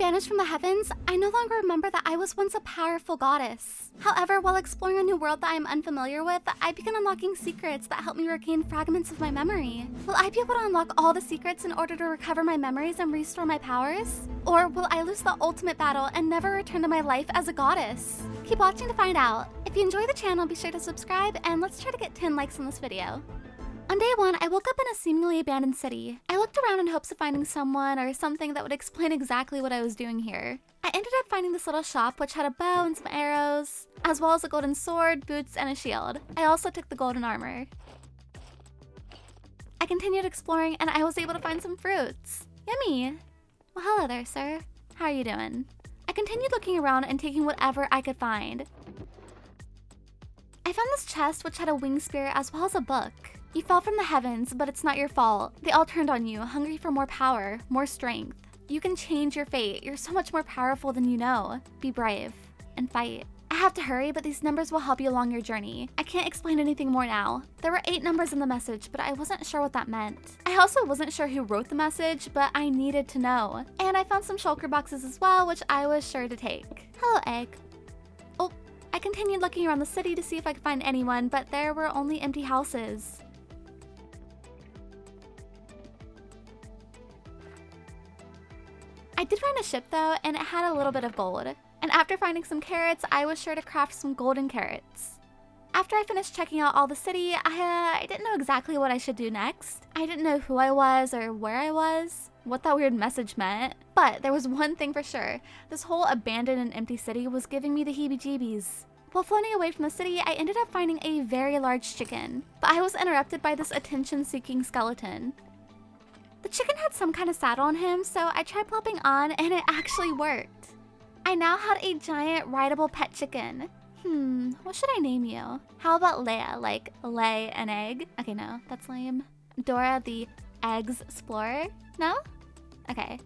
banished from the heavens, I no longer remember that I was once a powerful goddess. However, while exploring a new world that I am unfamiliar with, I began unlocking secrets that help me regain fragments of my memory. Will I be able to unlock all the secrets in order to recover my memories and restore my powers? Or will I lose the ultimate battle and never return to my life as a goddess? Keep watching to find out. If you enjoy the channel, be sure to subscribe, and let's try to get 10 likes on this video. On day 1, I woke up in a seemingly abandoned city. I looked around in hopes of finding someone or something that would explain exactly what I was doing here. I ended up finding this little shop which had a bow and some arrows, as well as a golden sword, boots, and a shield. I also took the golden armor. I continued exploring and I was able to find some fruits. Yummy! Well, hello there, sir. How are you doing? I continued looking around and taking whatever I could find. I found this chest which had a winged spear as well as a book. You fell from the heavens, but it's not your fault. They all turned on you, hungry for more power, more strength. You can change your fate. You're so much more powerful than you know. Be brave and fight. I have to hurry, but these numbers will help you along your journey. I can't explain anything more now. There were 8 numbers in the message, but I wasn't sure what that meant. I also wasn't sure who wrote the message, but I needed to know. And I found some shulker boxes as well, which I was sure to take. Hello, egg. Oh, I continued looking around the city to see if I could find anyone, but there were only empty houses. I did find a ship though, and it had a little bit of gold. And after finding some carrots, I was sure to craft some golden carrots. After I finished checking out all the city, I didn't know exactly what I should do next. I didn't know who I was or where I was, what that weird message meant. But there was one thing for sure. This whole abandoned and empty city was giving me the heebie-jeebies. While floating away from the city, I ended up finding a very large chicken. But I was interrupted by this attention-seeking skeleton. The chicken had some kind of saddle on him, so I tried plopping on and it actually worked. I now had a giant rideable pet chicken. What should I name you? How about Leia, like lay an egg? Okay, no, that's lame. Dora the Eggs Explorer? No? Okay.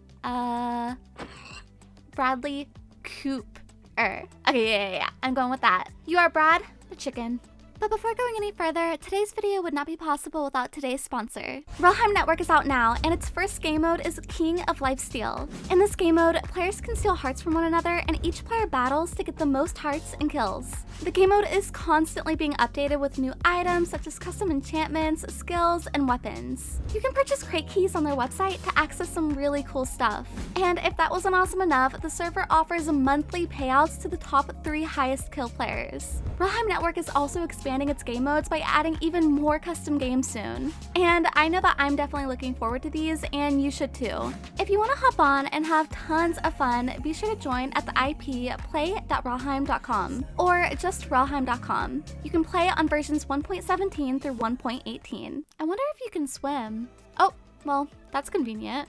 Bradley Cooper. Okay, yeah. I'm going with that. You are Brad the chicken. But before going any further, today's video would not be possible without today's sponsor. Relheim Network is out now, and its first game mode is King of Lifesteal. In this game mode, players can steal hearts from one another, and each player battles to get the most hearts and kills. The game mode is constantly being updated with new items such as custom enchantments, skills, and weapons. You can purchase crate keys on their website to access some really cool stuff. And if that wasn't awesome enough, the server offers monthly payouts to the top 3 highest kill players. Relheim Network is also expanding its game modes by adding even more custom games soon. And I know that I'm definitely looking forward to these, and you should too. If you want to hop on and have tons of fun, be sure to join at the IP play.relheim.com or just relheim.com. You can play on versions 1.17 through 1.18. I wonder if you can swim. Oh, well, that's convenient.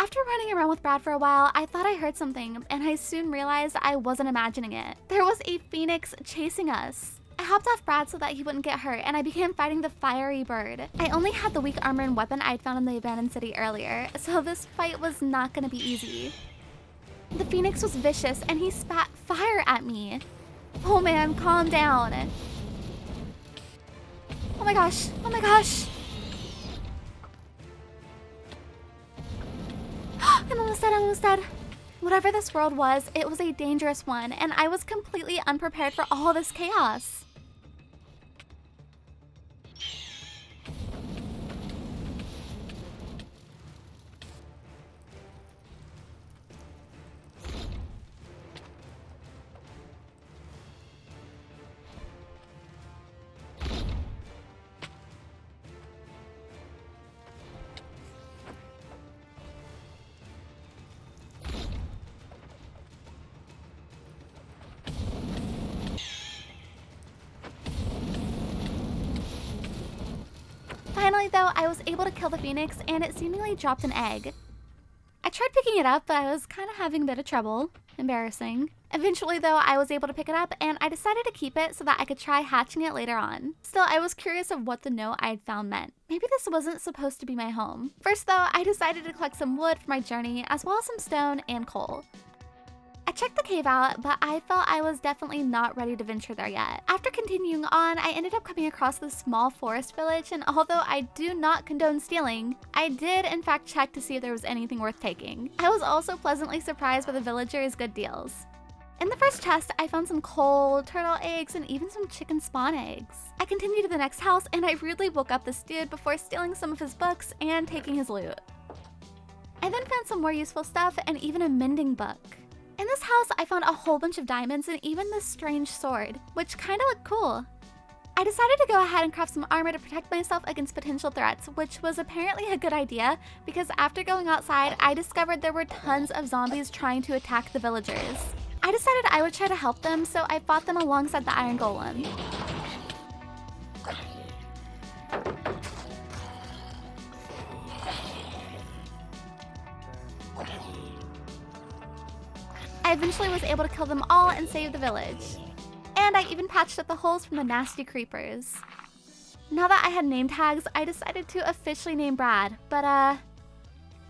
After running around with Brad for a while, I thought I heard something, and I soon realized I wasn't imagining it. There was a phoenix chasing us. I hopped off Brad so that he wouldn't get hurt, and I began fighting the fiery bird. I only had the weak armor and weapon I'd found in the abandoned city earlier, so this fight was not gonna be easy. The phoenix was vicious, and he spat fire at me. Oh man, calm down. Oh my gosh, oh my gosh. I'm almost dead. Whatever this world was, it was a dangerous one, and I was completely unprepared for all this chaos. Finally though, I was able to kill the phoenix and it seemingly dropped an egg. I tried picking it up, but I was kind of having a bit of trouble. Embarrassing. Eventually though, I was able to pick it up and I decided to keep it so that I could try hatching it later on. Still, I was curious of what the note I had found meant. Maybe this wasn't supposed to be my home. First though, I decided to collect some wood for my journey as well as some stone and coal. I checked checked the cave out, but I felt I was definitely not ready to venture there yet. After continuing on, I ended up coming across this small forest village, and although I do not condone stealing, I did in fact check to see if there was anything worth taking. I was also pleasantly surprised by the villagers' good deals. In the first chest, I found some coal, turtle eggs, and even some chicken spawn eggs. I continued to the next house, and I rudely woke up this dude before stealing some of his books and taking his loot. I then found some more useful stuff and even a mending book. In this house, I found a whole bunch of diamonds and even this strange sword, which kinda looked cool. I decided to go ahead and craft some armor to protect myself against potential threats, which was apparently a good idea because after going outside, I discovered there were tons of zombies trying to attack the villagers. I decided I would try to help them, so I fought them alongside the iron golem. I eventually was able to kill them all and save the village. And I even patched up the holes from the nasty creepers. Now that I had name tags, I decided to officially name Brad, but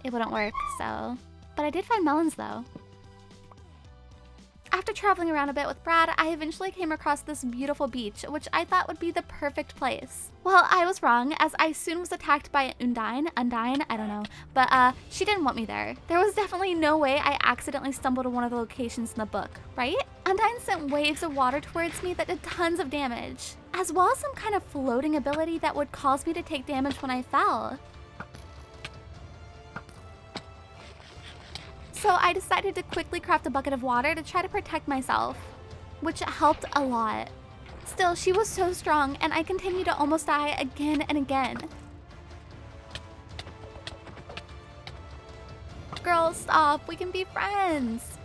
it wouldn't work, so. But I did find melons though. After traveling around a bit with Brad, I eventually came across this beautiful beach, which I thought would be the perfect place. Well, I was wrong, as I soon was attacked by Undine, I don't know, but she didn't want me there. There was definitely no way I accidentally stumbled to one of the locations in the book, right? Undine sent waves of water towards me that did tons of damage, as well as some kind of floating ability that would cause me to take damage when I fell. So I decided to quickly craft a bucket of water to try to protect myself, which helped a lot. Still, she was so strong, and I continued to almost die again and again. Girl, stop, we can be friends.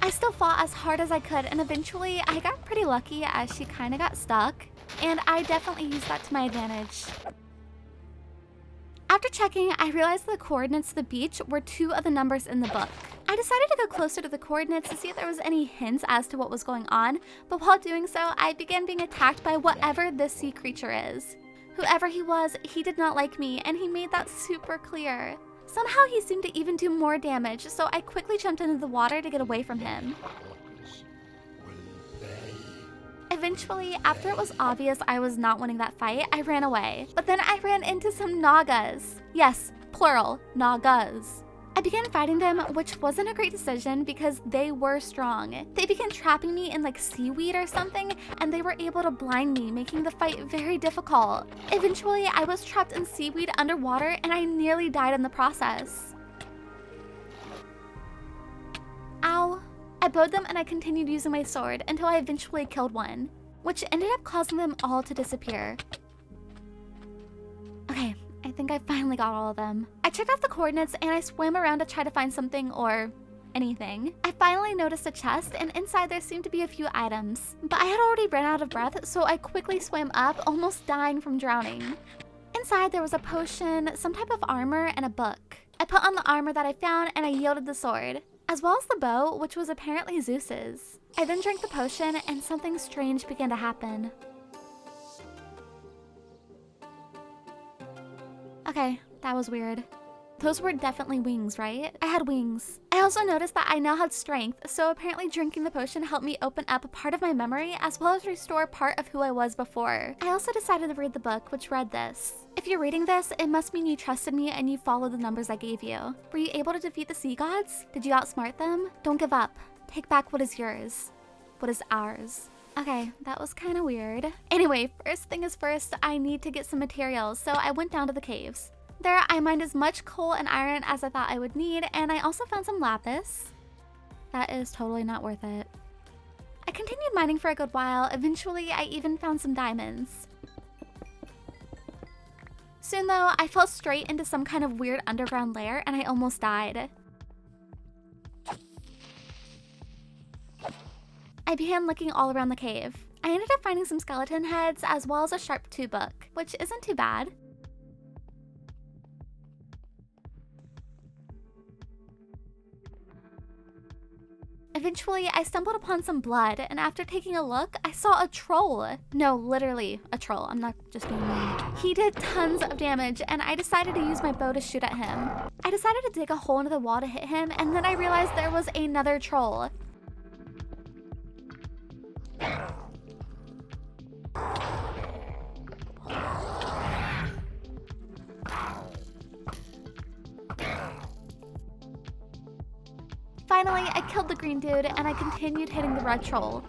I still fought as hard as I could, and eventually I got pretty lucky as she kind of got stuck, and I definitely used that to my advantage. After checking, I realized the coordinates to the beach were 2 of the numbers in the book. I decided to go closer to the coordinates to see if there was any hints as to what was going on, but while doing so, I began being attacked by whatever this sea creature is. Whoever he was, he did not like me, and he made that super clear. Somehow he seemed to even do more damage, so I quickly jumped into the water to get away from him. Eventually, after it was obvious I was not winning that fight, I ran away. But then I ran into some Nagas. Yes, plural, Nagas. I began fighting them, which wasn't a great decision because they were strong. They began trapping me in like seaweed or something, and they were able to blind me, making the fight very difficult. Eventually, I was trapped in seaweed underwater, and I nearly died in the process. Ow. I bowed them and I continued using my sword until I eventually killed one, which ended up causing them all to disappear. Okay, I think I finally got all of them. I checked off the coordinates and I swam around to try to find something or anything. I finally noticed a chest, and inside there seemed to be a few items, but I had already run out of breath, so I quickly swam up, almost dying from drowning. Inside there was a potion, some type of armor, and a book. I put on the armor that I found and I yielded the sword, as well as the bow, which was apparently Zeus's. I then drank the potion and something strange began to happen. Okay, that was weird. Those were definitely wings, right? I had wings. I also noticed that I now had strength, so apparently drinking the potion helped me open up a part of my memory as well as restore part of who I was before. I also decided to read the book, which read this. If you're reading this, it must mean you trusted me and you followed the numbers I gave you. Were you able to defeat the sea gods? Did you outsmart them? Don't give up. Take back what is yours. What is ours. Okay, that was kind of weird. Anyway, first thing is first, I need to get some materials, so I went down to the caves. There, I mined as much coal and iron as I thought I would need, and I also found some lapis. That is totally not worth it. I continued mining for a good while. Eventually, I even found some diamonds. Soon though, I fell straight into some kind of weird underground lair and I almost died. I began looking all around the cave. I ended up finding some skeleton heads as well as a sharp 2 book, which isn't too bad. Eventually, Eventually, I stumbled upon some blood, and after taking a look, I saw a troll. No, literally a troll. I'm not just being mean. He did tons of damage, and I decided to use my bow to shoot at him. I decided to dig a hole into the wall to hit him, and then I realized there was another troll. Finally, I killed the green dude, and I continued hitting the red troll.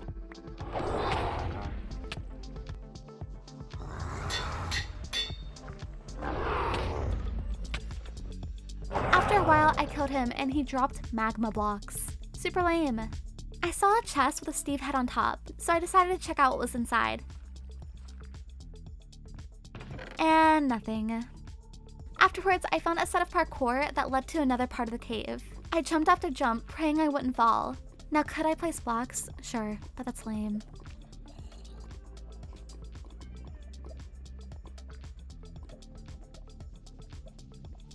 After a while, I killed him, and he dropped magma blocks. Super lame. I saw a chest with a Steve head on top, so I decided to check out what was inside. And nothing. Afterwards, I found a set of parkour that led to another part of the cave. I jumped after jump, praying I wouldn't fall. Now, could I place blocks? Sure, but that's lame.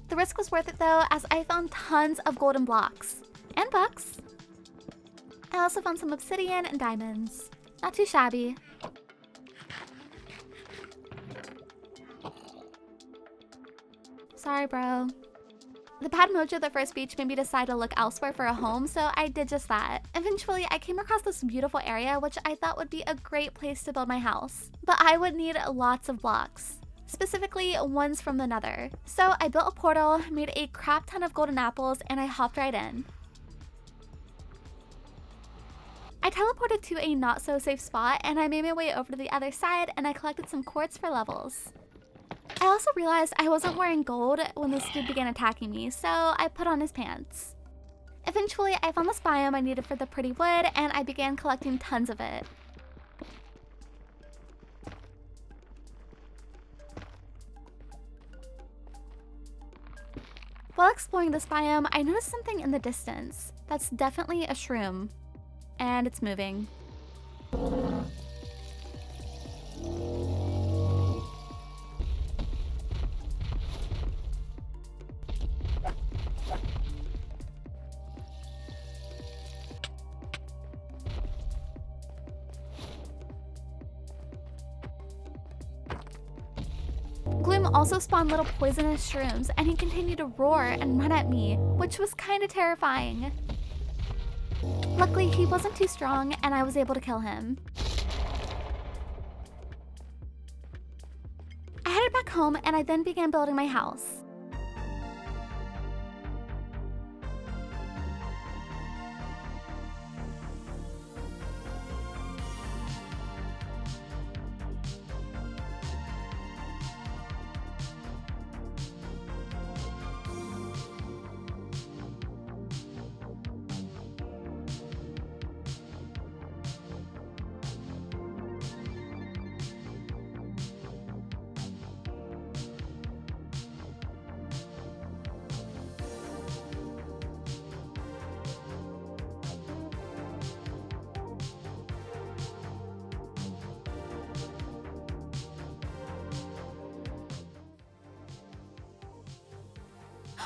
The risk was worth it though, as I found tons of golden blocks. And bucks. I also found some obsidian and diamonds. Not too shabby. Sorry, bro. The bad mojo of the first beach made me decide to look elsewhere for a home, so I did just that. Eventually, I came across this beautiful area, which I thought would be a great place to build my house. But I would need lots of blocks, specifically ones from the nether. So I built a portal, made a crap ton of golden apples, and I hopped right in. I teleported to a not so safe spot, and I made my way over to the other side, and I collected some quartz for levels. I also realized I wasn't wearing gold when this dude began attacking me, so I put on his pants. Eventually, I found this biome I needed for the pretty wood, and I began collecting tons of it. While exploring this biome, I noticed something in the distance. That's definitely a shroom. And it's moving. Gloom also spawned little poisonous shrooms, and he continued to roar and run at me, which was kind of terrifying. Luckily, he wasn't too strong, and I was able to kill him. I headed back home, and I then began building my house.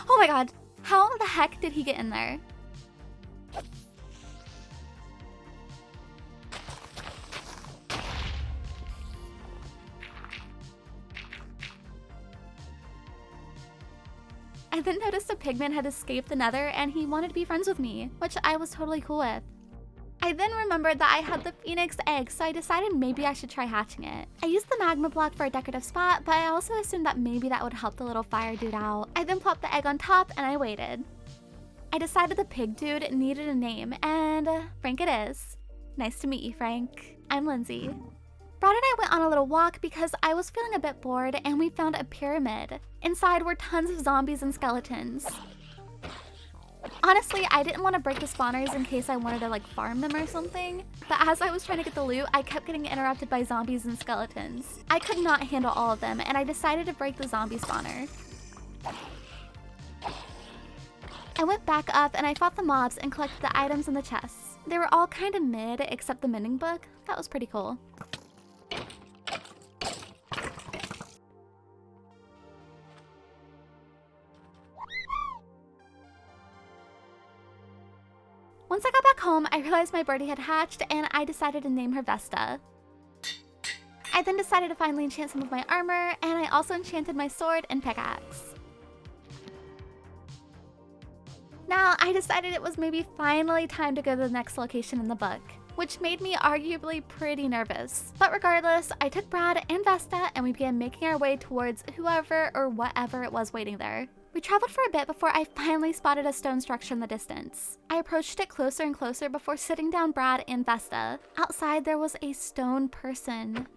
Oh my god, how the heck did he get in there? I then noticed a pigman had escaped the nether and he wanted to be friends with me, which I was totally cool with. I then remembered that I had the phoenix egg, so I decided maybe I should try hatching it. I used the magma block for a decorative spot, but I also assumed that maybe that would help the little fire dude out. I then plopped the egg on top and I waited. I decided the pig dude needed a name, and Frank it is. Nice to meet you, Frank. I'm Lindsay. Brad and I went on a little walk because I was feeling a bit bored, and we found a pyramid. Inside were tons of zombies and skeletons. Honestly, I didn't want to break the spawners in case I wanted to like farm them or something, but as I was trying to get the loot, I kept getting interrupted by zombies and skeletons. I could not handle all of them, and I decided to break the zombie spawner. I went back up and I fought the mobs and collected the items in the chests. They were all kind of mid except the mending book. That was pretty cool. Once I got back home, I realized my birdie had hatched and I decided to name her Vesta. I then decided to finally enchant some of my armor, and I also enchanted my sword and pickaxe. Now, I decided it was maybe finally time to go to the next location in the book, which made me arguably pretty nervous. But regardless, I took Brad and Vesta and we began making our way towards whoever or whatever it was waiting there. We traveled for a bit before I finally spotted a stone structure in the distance. I approached it closer and closer before sitting down Brad and Vesta. Outside, there was a stone person.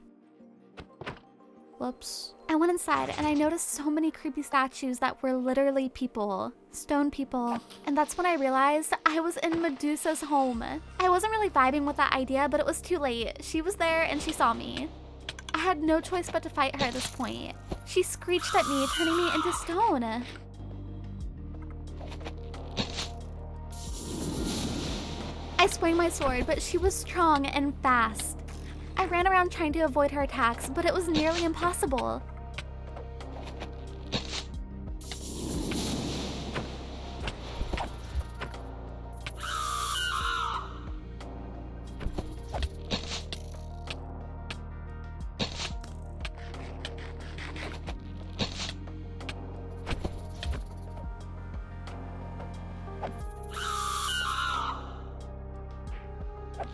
Whoops. I went inside and I noticed so many creepy statues that were literally people. Stone people. And that's when I realized I was in Medusa's home. I wasn't really vibing with that idea, but it was too late. She was there and she saw me. I had no choice but to fight her at this point. She screeched at me, turning me into stone. I swung my sword, but she was strong and fast. I ran around trying to avoid her attacks, but it was nearly impossible.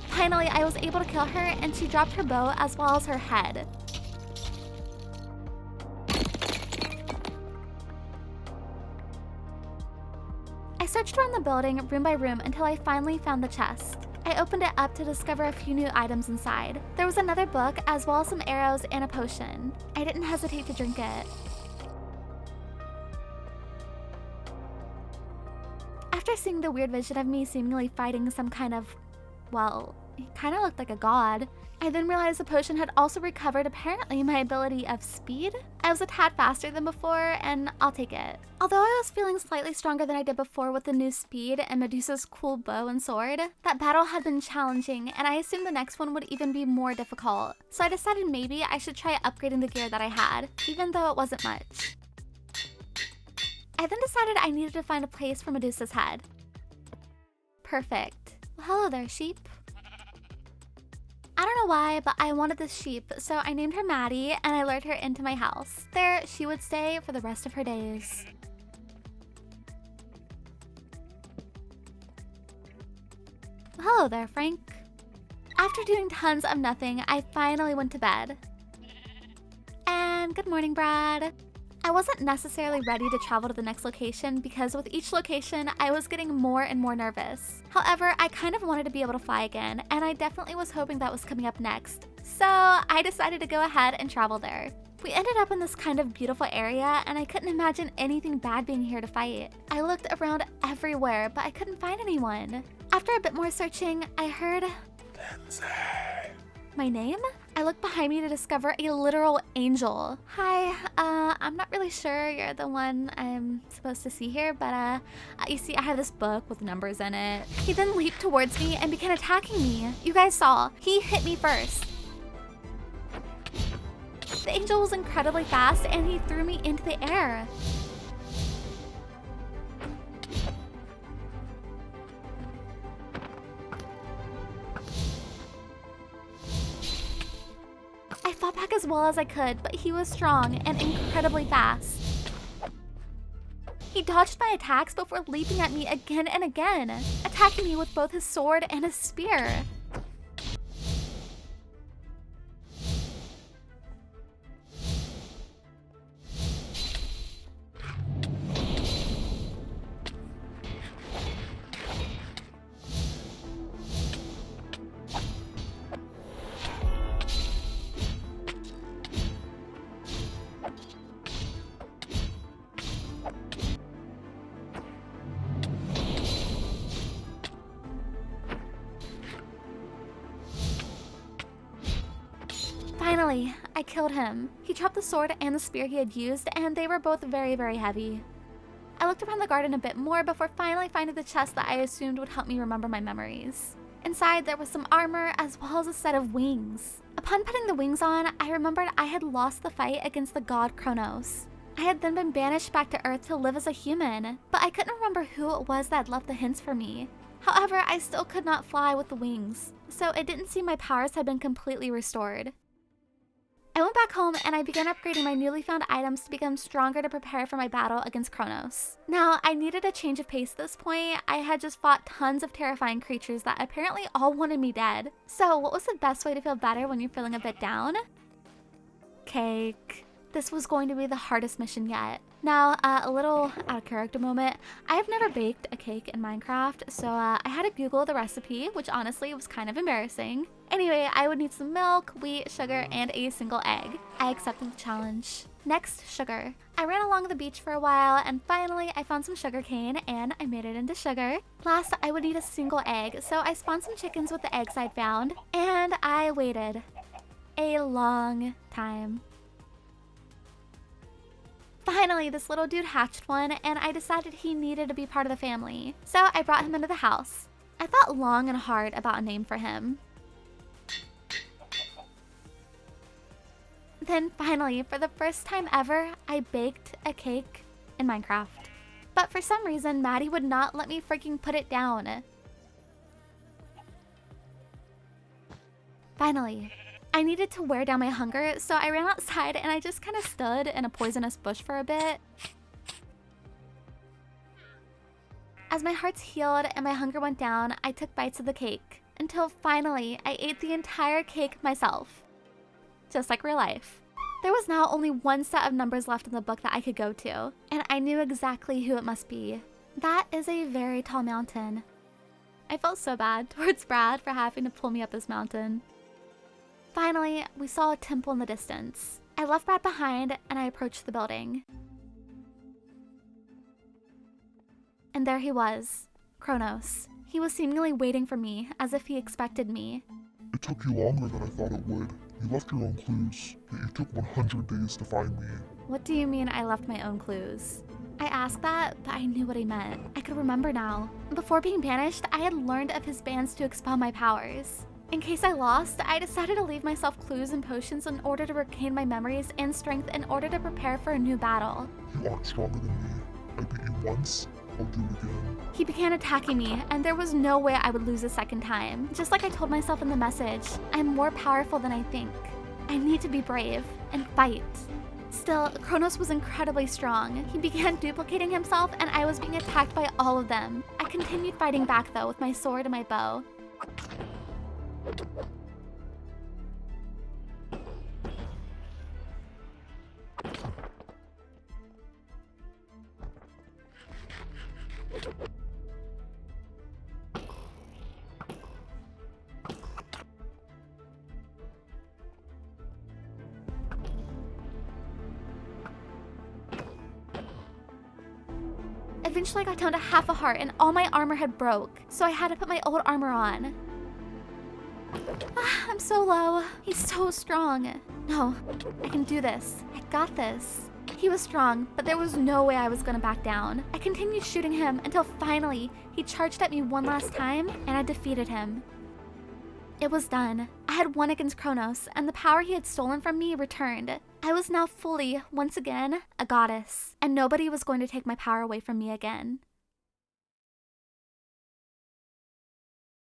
Finally, I was able to kill her, and she dropped her bow as well as her head. I searched around the building, room by room, until I finally found the chest. I opened it up to discover a few new items inside. There was another book, as well as some arrows and a potion. I didn't hesitate to drink it. After seeing the weird vision of me seemingly fighting some kind of, well, he kind of looked like a god, I then realized the potion had also recovered apparently my ability of speed. I was a tad faster than before, and I'll take it. Although I was feeling slightly stronger than I did before with the new speed and Medusa's cool bow and sword, that battle had been challenging, and I assumed the next one would even be more difficult. So I decided maybe I should try upgrading the gear that I had, even though it wasn't much. I then decided I needed to find a place for Medusa's head. Perfect. Well, hello there, sheep. I don't know why, but I wanted this sheep, so I named her Maddie and I lured her into my house. There, she would stay for the rest of her days. Well, hello there, Frank. After doing tons of nothing, I finally went to bed. And good morning, Brad. I wasn't necessarily ready to travel to the next location because with each location, I was getting more and more nervous. However, I kind of wanted to be able to fly again, and I definitely was hoping that was coming up next. So I decided to go ahead and travel there. We ended up in this kind of beautiful area, and I couldn't imagine anything bad being here to fight. I looked around everywhere, but I couldn't find anyone. After a bit more searching, I heard my name? I looked behind me to discover a literal angel. Hi, I'm not really sure you're the one I'm supposed to see here, but you see I have this book with numbers in it. He then leaped towards me and began attacking me. You guys saw, he hit me first. The angel was incredibly fast and he threw me into the air. I fought back as well as I could, but he was strong and incredibly fast. He dodged my attacks before leaping at me again and again, attacking me with both his sword and his spear. Finally, I killed him. He dropped the sword and the spear he had used, and they were both very, very heavy. I looked around the garden a bit more before finally finding the chest that I assumed would help me remember my memories. Inside, there was some armor as well as a set of wings. Upon putting the wings on, I remembered I had lost the fight against the god Kronos. I had then been banished back to Earth to live as a human, but I couldn't remember who it was that had left the hints for me. However, I still could not fly with the wings, so it didn't seem my powers had been completely restored. I went back home and I began upgrading my newly found items to become stronger to prepare for my battle against Kronos. Now, I needed a change of pace at this point. I had just fought tons of terrifying creatures that apparently all wanted me dead. So what was the best way to feel better when you're feeling a bit down? Cake. This was going to be the hardest mission yet. Now, a little out of character moment. I have never baked a cake in Minecraft, so I had to Google the recipe, which honestly was kind of embarrassing. Anyway, I would need some milk, wheat, sugar, and a single egg. I accepted the challenge. Next, sugar. I ran along the beach for a while, and finally I found some sugar cane, and I made it into sugar. Last, I would need a single egg, so I spawned some chickens with the eggs I'd found, and I waited a long time. Finally, this little dude hatched one, and I decided he needed to be part of the family. So I brought him into the house. I thought long and hard about a name for him. Then finally, for the first time ever, I baked a cake in Minecraft. But for some reason, Maddie would not let me freaking put it down. Finally. I needed to wear down my hunger, so I ran outside and I just kind of stood in a poisonous bush for a bit. As my hearts healed and my hunger went down, I took bites of the cake, until finally I ate the entire cake myself. Just like real life. There was now only one set of numbers left in the book that I could go to, and I knew exactly who it must be. That is a very tall mountain. I felt so bad towards Brad for having to pull me up this mountain. Finally, we saw a temple in the distance. I left Brad behind and I approached the building. And there he was, Kronos. He was seemingly waiting for me, as if he expected me. It took you longer than I thought it would. You left your own clues, yet you took 100 days to find me. What do you mean I left my own clues? I asked that, but I knew what he meant. I could remember now. Before being banished, I had learned of his bans to expel my powers. In case I lost, I decided to leave myself clues and potions in order to regain my memories and strength in order to prepare for a new battle. You aren't stronger than me. I beat you once, I'll do it again. He began attacking me, and there was no way I would lose a second time. Just like I told myself in the message, I'm more powerful than I think. I need to be brave and fight. Still, Kronos was incredibly strong. He began duplicating himself, and I was being attacked by all of them. I continued fighting back though with my sword and my bow. Eventually I got down to half a heart and all my armor had broke, so I had to put my old armor on. I'm so low. He's so strong. No, I can do this. I got this. He was strong, but there was no way I was gonna back down. I continued shooting him until finally he charged at me one last time and I defeated him. It was done. I had won against Kronos, and the power he had stolen from me returned. I was now fully, once again, a goddess, and nobody was going to take my power away from me again.